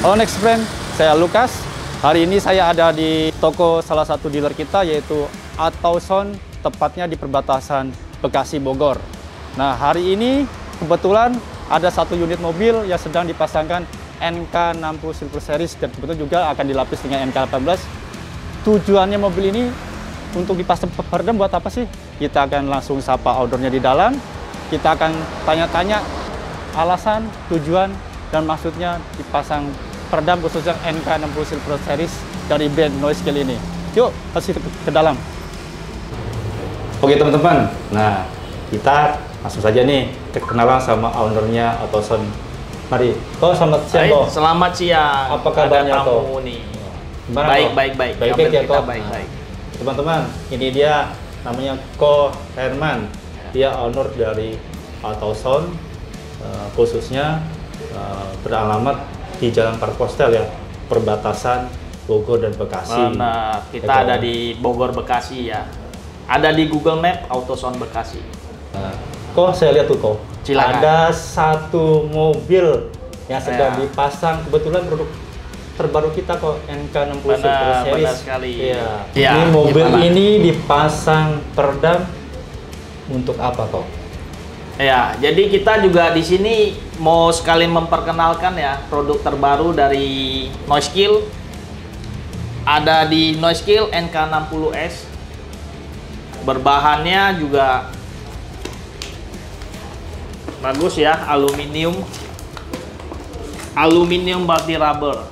Halo Next Brand, saya Lukas. Hari ini saya ada di toko salah satu dealer kita yaitu Autoson, tepatnya di perbatasan Bekasi Bogor. Nah, hari ini kebetulan ada satu unit mobil yang sedang dipasangkan NK60 Silver Series dan kebetulan juga akan dilapis dengan NK18. Tujuannya mobil ini untuk dipasang peredam buat apa sih? Kita akan langsung sapa ownernya di dalam. Kita akan tanya-tanya alasan, tujuan, dan maksudnya dipasang peredam khususnya NK60 Silver Series dari brand Noiskill ini. Yuk, masuk ke dalam. Oke teman-teman, nah kita langsung saja nih kenalan sama ownernya Autoson. Mari, selamat siang Ko. Selamat siang. Apa kabarnya Ko? Baik. Baik ya Ko. Teman-teman, ini dia namanya Ko Herman. Dia owner dari Autoson, khususnya beralamat di Jalan Parkpostel ya, perbatasan Bogor dan Bekasi. Nah, kita ada di Bogor Bekasi ya. Ada di Google Map Autoson Bekasi. Nah, kok saya lihat tuh kok. Silakan. Ada satu mobil yang sedang dipasang, kebetulan produk terbaru kita kok NK60 Silver Series. Benar sekali. Iya. Ya, ini mobil gimana? ini dipasang peredam untuk apa kok? Ya, jadi kita juga di sini mau sekali memperkenalkan ya produk terbaru dari Noiskill. Ada di Noiskill NK60S. Berbahannya juga bagus ya, aluminium body rubber.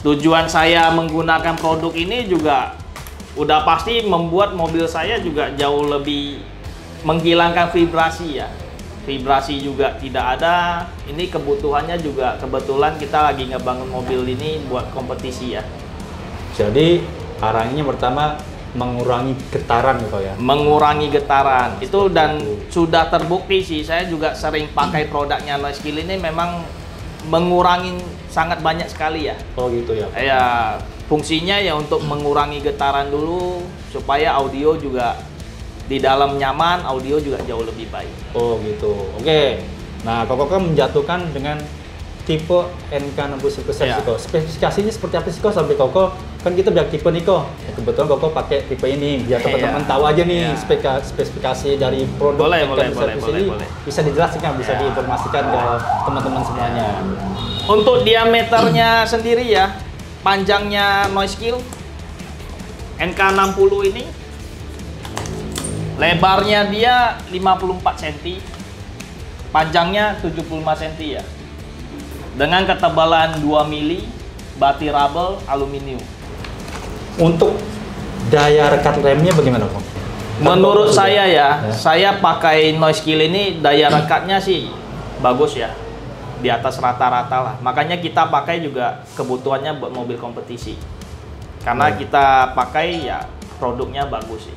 Tujuan saya menggunakan produk ini juga udah pasti membuat mobil saya juga jauh lebih menghilangkan vibrasi ya. Vibrasi juga tidak ada. Ini kebutuhannya juga kebetulan kita lagi ngebangun mobil ini buat kompetisi ya. Jadi arahnya pertama mengurangi getaran gitu ya. Mengurangi getaran. Itu dan sudah terbukti sih. Saya juga sering pakai produknya Noiskill ini, memang mengurangi sangat banyak sekali ya. Oh gitu ya. Ya, fungsinya ya untuk mengurangi getaran dulu supaya audio juga di dalam nyaman, audio juga jauh lebih baik. Oh gitu. Oke. Nah, Koko kan menjatuhkan dengan tipe NK60 Silver Series kok. Spesifikasinya seperti apa sih kok sampai Koko? Kan kita biar tipe nih kok. Kebetulan Koko pakai tipe ini biar teman-teman tahu aja nih spesifikasi dari produk NK60 ini. Bisa dijelaskan, bisa diinformasikan ke teman-teman semuanya. Untuk diameternya sendiri ya, panjangnya Noiskill NK60 ini lebarnya dia 54 cm, panjangnya 75 cm ya. Dengan ketebalan 2 mili, body rubber aluminium. Untuk daya rekat remnya bagaimana, Bang? Menurut saya ya, saya pakai Noiskill ini daya rekatnya sih bagus ya. Di atas rata-rata lah. Makanya kita pakai juga kebutuhannya buat mobil kompetisi. Karena kita pakai ya produknya bagus sih.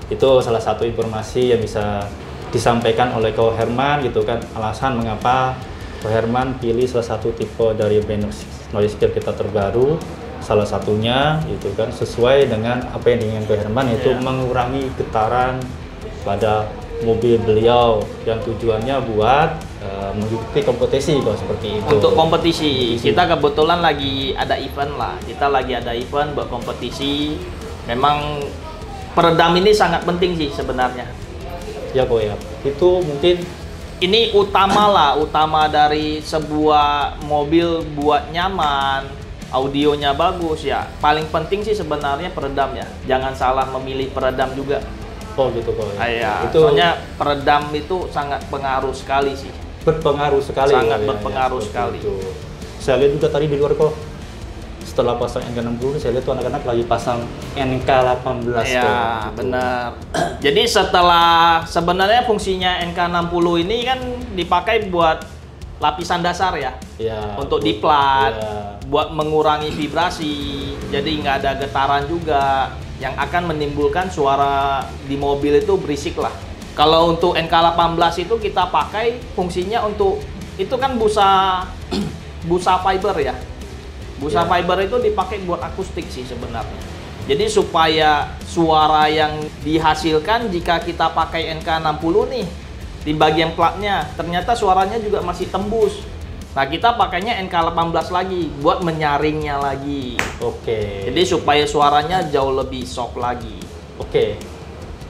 Itu salah satu informasi yang bisa disampaikan oleh Ko Herman gitu kan, alasan mengapa Ko Herman pilih salah satu tipe dari brand Noiskill kita terbaru, salah satunya itu kan sesuai dengan apa yang diinginkan Ko Herman, yaitu mengurangi getaran pada mobil beliau yang tujuannya buat mengikuti kompetisi kok, seperti itu. Untuk kompetisi, kita kebetulan lagi ada event lah, kita lagi ada event buat kompetisi. Memang peredam ini sangat penting sih sebenarnya. Ya kok ya, itu mungkin ini utama dari sebuah mobil buat nyaman, audionya bagus ya. Paling penting sih sebenarnya peredam ya. Jangan salah memilih peredam juga. Oh gitu kok ya. Itu soalnya peredam itu sangat pengaruh sekali sih. Berpengaruh sekali. Sangat berpengaruh sekali. Itu. Saya lihat juga tadi di luar kok. Setelah pasang NK60, saya lihat tuh anak-anak lagi pasang NK18. Ya, benar. Jadi sebenarnya fungsinya NK60 ini kan dipakai buat lapisan dasar ya. Untuk diplat, buat mengurangi vibrasi. Jadi nggak ada getaran juga yang akan menimbulkan suara di mobil itu berisik lah. Kalau untuk NK18 itu kita pakai fungsinya untuk itu kan busa fiber ya. Busa fiber itu dipakai buat akustik sih sebenarnya. Jadi supaya suara yang dihasilkan jika kita pakai NK60 nih di bagian platnya, ternyata suaranya juga masih tembus. Nah, kita pakainya NK18 lagi buat menyaringnya lagi. Oke. Jadi supaya suaranya jauh lebih soft lagi. Oke.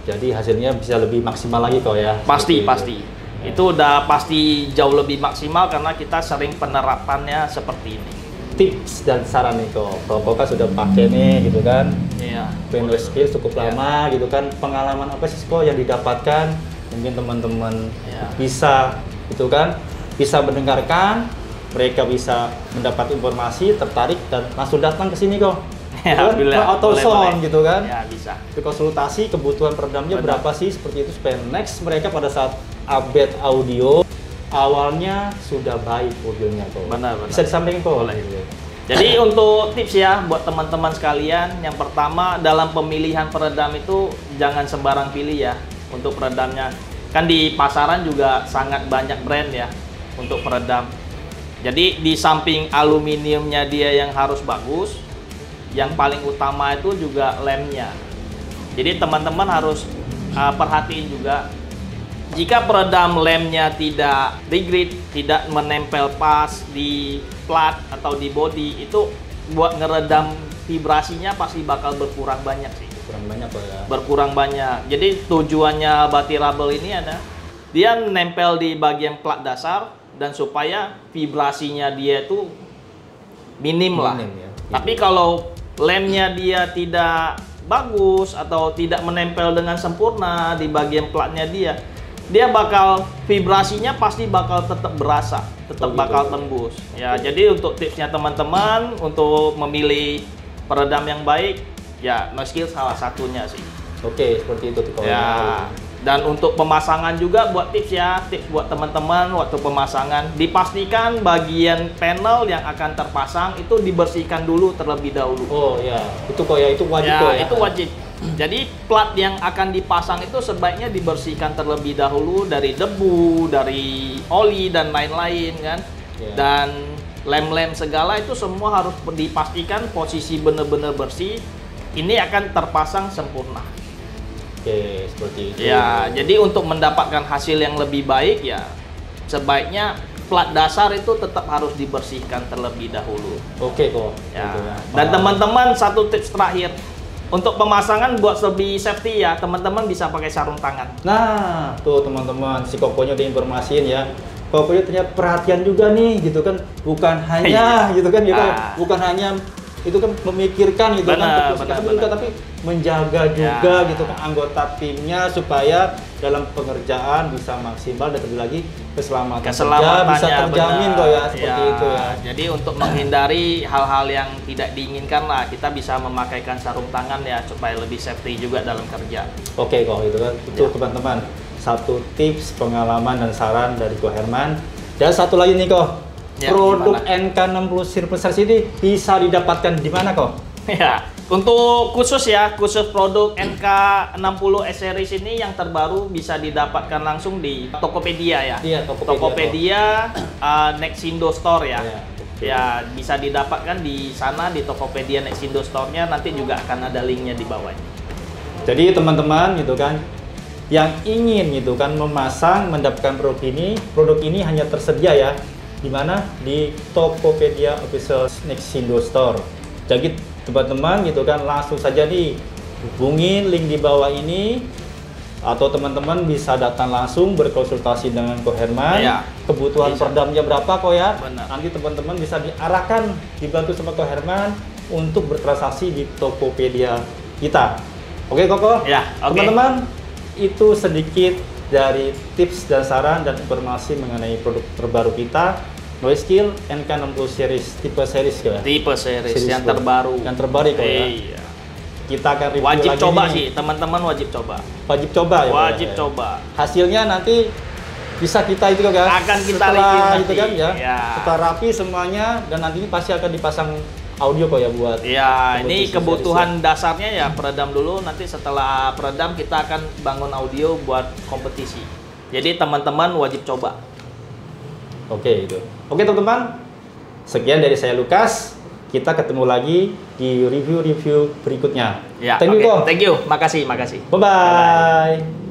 Jadi hasilnya bisa lebih maksimal lagi kok ya? Pasti, pasti. Itu udah pasti jauh lebih maksimal karena kita sering penerapannya seperti ini. Tips dan saran nih kok, kalau kan sudah pakai nih gitu kan? Iya. Noise-Kill cukup lama gitu kan? Pengalaman apa sih kok yang didapatkan? Mungkin teman-teman bisa gitu kan? Bisa mendengarkan, mereka bisa mendapat informasi, tertarik dan langsung datang ke sini kok. Ya, ke AutoSound gitu kan? Ya, bisa. Konsultasi kebutuhan peredamnya berapa sih seperti itu supaya next mereka pada saat update audio awalnya sudah baik audionya kok. Benar. Bisa disampaikan kok. Boleh. Jadi untuk tips ya buat teman-teman sekalian, yang pertama dalam pemilihan peredam itu jangan sembarang pilih ya untuk peredamnya. Kan di pasaran juga sangat banyak brand ya untuk peredam. Jadi di samping aluminiumnya dia yang harus bagus, yang paling utama itu juga lemnya. Jadi teman-teman harus perhatiin juga, jika peredam lemnya tidak di-grade, tidak menempel pas di plat atau di body, itu buat ngeredam vibrasinya pasti bakal berkurang banyak sih. Berkurang banyak kok ya. Berkurang banyak. Jadi tujuannya Batirable ini ada, dia nempel di bagian plat dasar dan supaya vibrasinya dia itu minim lah. Ya. Tapi kalau lemnya dia tidak bagus atau tidak menempel dengan sempurna di bagian platnya dia bakal vibrasinya pasti bakal tetap berasa, tetap bakal tembus. Ya, jadi untuk tipsnya teman-teman untuk memilih peredam yang baik, ya Noise-Kill salah satunya sih. Oke, seperti itu tuh. Ya. Dan untuk pemasangan juga buat tips buat teman-teman waktu pemasangan, dipastikan bagian panel yang akan terpasang itu dibersihkan dulu terlebih dahulu. Oh ya, itu kok ya, itu wajib kok ya. Itu wajib. Jadi plat yang akan dipasang itu sebaiknya dibersihkan terlebih dahulu dari debu, dari oli dan lain-lain kan. Ya. Dan lem-lem segala itu semua harus dipastikan posisi benar-benar bersih. Ini akan terpasang sempurna. Oke, seperti itu. Ya, jadi untuk mendapatkan hasil yang lebih baik ya sebaiknya plat dasar itu tetap harus dibersihkan terlebih dahulu. Oke kok. Ya. Dan teman-teman satu tips terakhir untuk pemasangan buat lebih safety ya, teman-teman bisa pakai sarung tangan. Nah, tuh teman-teman, si Kokonya udah informasiin ya. Kokonya ternyata perhatian juga nih, gitu kan? Bukan hanya, gitu kan? Gitu, bukan hanya itu kan memikirkan gitu kan, juga, tapi menjaga juga gitu kan anggota timnya supaya dalam pengerjaan bisa maksimal dan terlebih lagi keselamatan kerja bisa terjamin kok ya, seperti itu ya. Jadi untuk menghindari hal-hal yang tidak diinginkan lah, kita bisa memakaikan sarung tangan ya supaya lebih safety juga dalam kerja. Oke kok gitu kan, itu teman-teman satu tips pengalaman dan saran dari Ko Herman. Dan satu lagi nih kok. Ya, produk NK60 Surface Series ini bisa didapatkan di mana kok? Ya, untuk khusus produk NK60 Series ini yang terbaru bisa didapatkan langsung di Tokopedia ya. Iya, Tokopedia Nexindo Store ya. Ya, bisa didapatkan di sana di Tokopedia Nexindo Store-nya, nanti juga akan ada linknya di bawahnya. Jadi teman-teman gitu kan, yang ingin gitu kan memasang mendapatkan produk ini hanya tersedia ya. Di mana? Di Tokopedia Official Nexindo Store. Jadi teman-teman gitu kan langsung saja nih hubungin link di bawah ini, atau teman-teman bisa datang langsung berkonsultasi dengan Ko Herman. Ya, kebutuhan peredamnya berapa kok ya? Benar. Nanti teman-teman bisa diarahkan, dibantu sama Ko Herman untuk bertransaksi di Tokopedia kita. Oke Koko? Ya, teman-teman, itu sedikit dari tips dan saran dan informasi mengenai produk terbaru kita, Noise-Kill NK60 Series, tipe series ya? Tipe series yang terbaru. Yang terbaru kok ya? Iya. Kita akan review wajib lagi coba nih. Sih, teman-teman wajib coba. Wajib coba ya? Wajib coba. Hasilnya nanti bisa kita itu kan? Akan kita review nanti. Gitu kan ya? Setelah rapi semuanya, dan nanti ini pasti akan dipasang audio kok ya buat. Ya, ini kebutuhan dasarnya ya peredam dulu. Nanti setelah peredam kita akan bangun audio buat kompetisi. Jadi teman-teman wajib coba. Oke itu. Oke teman-teman, sekian dari saya Lukas. Kita ketemu lagi di review-review berikutnya. Ya, thank you. Makasih. Bye bye.